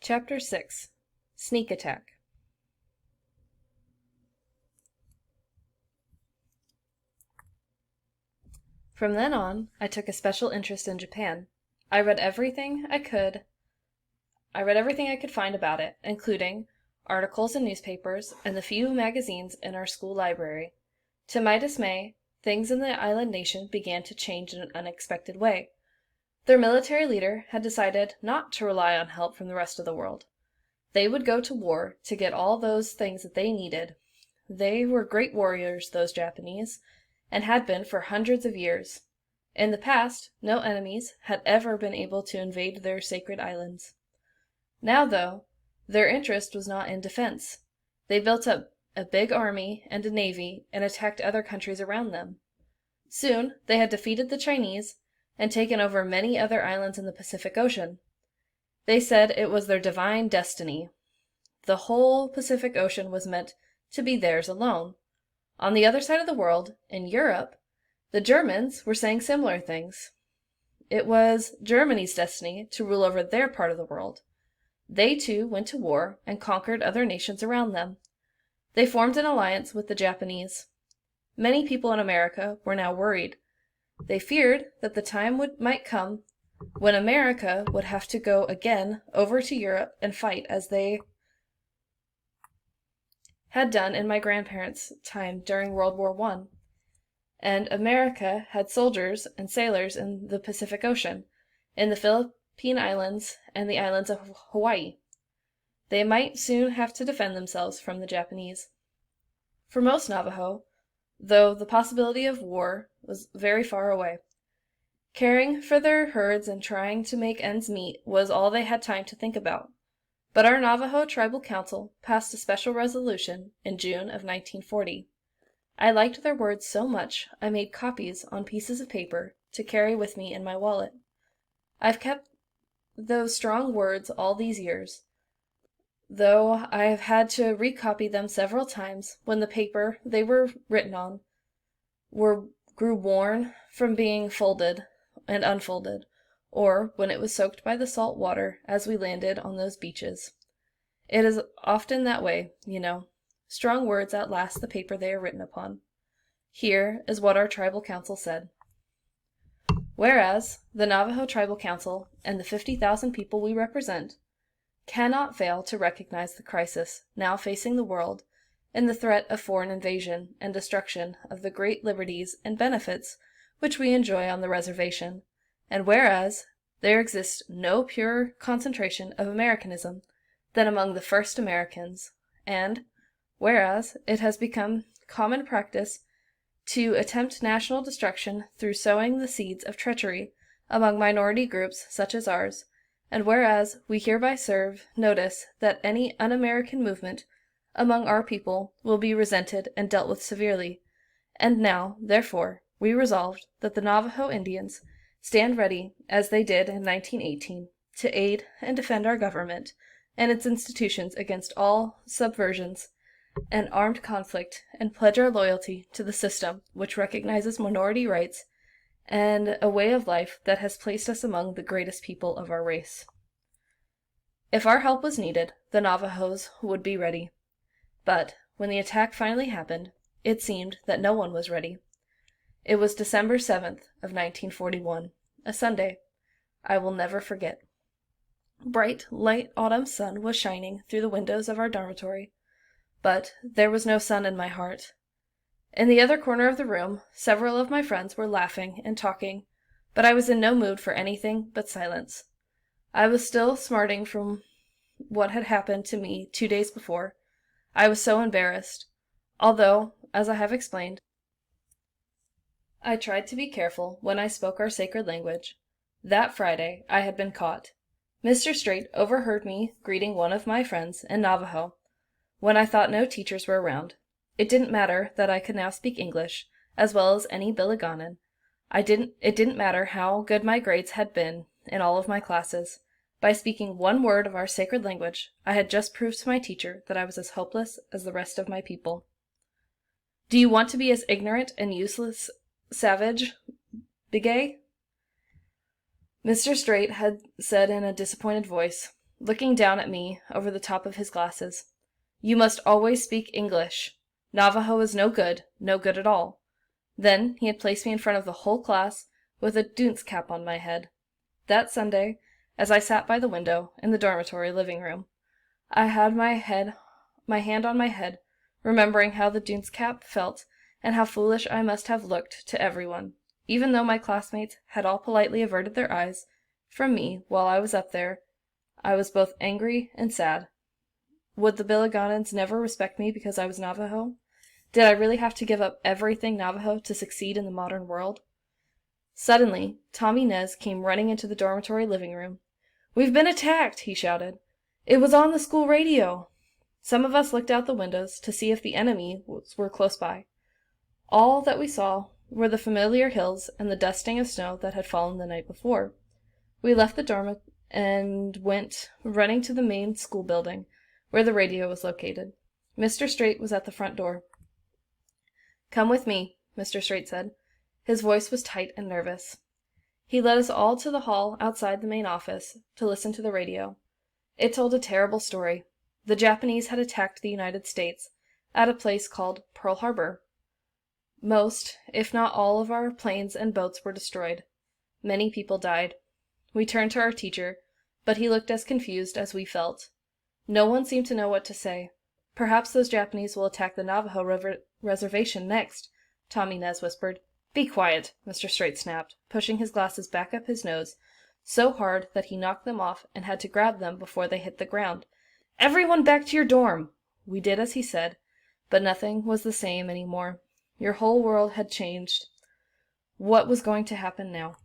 Chapter 6 Sneak Attack. From then on, I took a special interest in Japan. I read everything I could find about it, including articles in newspapers and the few magazines in our school library. To my dismay, things in the island nation began to change in an unexpected way. Their military leader had decided not to rely on help from the rest of the world. They would go to war to get all those things that they needed. They were great warriors, those Japanese, and had been for hundreds of years. In the past, no enemies had ever been able to invade their sacred islands. Now, though, their interest was not in defense. They built up a big army and a navy and attacked other countries around them. Soon, they had defeated the Chinese and taken over many other islands in the Pacific Ocean. They said it was their divine destiny. The whole Pacific Ocean was meant to be theirs alone. On the other side of the world, in Europe, the Germans were saying similar things. It was Germany's destiny to rule over their part of the world. They too went to war and conquered other nations around them. They formed an alliance with the Japanese. Many people in America were now worried. They feared that the time might come when America would have to go again over to Europe and fight as they had done in my grandparents' time during World War I. And America had soldiers and sailors in the Pacific Ocean, in the Philippine Islands, and the islands of Hawaii. They might soon have to defend themselves from the Japanese. For most Navajo, though, the possibility of war was very far away. Caring for their herds and trying to make ends meet was all they had time to think about. But our Navajo Tribal Council passed a special resolution in June of 1940. I liked their words so much I made copies on pieces of paper to carry with me in my wallet. I've kept those strong words all these years, though I have had to recopy them several times when the paper they were written on grew worn from being folded and unfolded, or when it was soaked by the salt water as we landed on those beaches. It is often that way, you know. Strong words outlast the paper they are written upon. Here is what our tribal council said. Whereas the Navajo Tribal Council and the 50,000 people we represent cannot fail to recognize the crisis now facing the world and the threat of foreign invasion and destruction of the great liberties and benefits which we enjoy on the reservation, and whereas there exists no purer concentration of Americanism than among the first Americans, and whereas it has become common practice to attempt national destruction through sowing the seeds of treachery among minority groups such as ours, and whereas we hereby serve notice that any un-American movement among our people will be resented and dealt with severely, and now, therefore, we resolved that the Navajo Indians stand ready, as they did in 1918, to aid and defend our government and its institutions against all subversions and armed conflict, and pledge our loyalty to the system which recognizes minority rights and a way of life that has placed us among the greatest people of our race. If our help was needed, the Navajos would be ready. But when the attack finally happened, it seemed that no one was ready. It was December 7th of 1941, a Sunday. I will never forget. Bright, light autumn sun was shining through the windows of our dormitory, but there was no sun in my heart. In the other corner of the room, several of my friends were laughing and talking, but I was in no mood for anything but silence. I was still smarting from what had happened to me 2 days before. I was so embarrassed, although, as I have explained, I tried to be careful when I spoke our sacred language. That Friday I had been caught. Mr. Straight overheard me greeting one of my friends in Navajo, when I thought no teachers were around. It didn't matter that I could now speak English, as well as any Billiganan. It didn't matter how good my grades had been in all of my classes. By speaking one word of our sacred language, I had just proved to my teacher that I was as hopeless as the rest of my people. Do you want to be as ignorant and useless, savage, Bigay? Mr. Straight had said in a disappointed voice. looking down at me over the top of his glasses. "You must always speak English. Navajo is no good at all." Then he had placed me in front of the whole class, with a dunce cap on my head. That Sunday, as I sat by the window in the dormitory living room, I had my hand on my head, remembering how the dunce cap felt and how foolish I must have looked to everyone, even though my classmates had all politely averted their eyes from me while I was up there. I was both angry and sad. Would the Billigans never respect me because I was Navajo? Did I really have to give up everything Navajo to succeed in the modern world? Suddenly, Tommy Nez came running into the dormitory living room. "We've been attacked!" he shouted. "It was on the school radio!" Some of us looked out the windows to see if the enemy were close by. All that we saw were the familiar hills and the dusting of snow that had fallen the night before. We left the dorm and went running to the main school building, where the radio was located. Mr. Straight was at the front door. "Come with me," Mr. Straight said. His voice was tight and nervous. He led us all to the hall outside the main office to listen to the radio. It told a terrible story. The Japanese had attacked the United States at a place called Pearl Harbor. Most, if not all, of our planes and boats were destroyed. Many people died. We turned to our teacher, but he looked as confused as we felt. No one seemed to know what to say. "Perhaps those Japanese will attack the Navajo reservation next," Tommy Nez whispered. "Be quiet," Mr. Straight snapped, pushing his glasses back up his nose so hard that he knocked them off and had to grab them before they hit the ground. "Everyone back to your dorm!" We did as he said, but nothing was the same anymore. Your whole world had changed. What was going to happen now?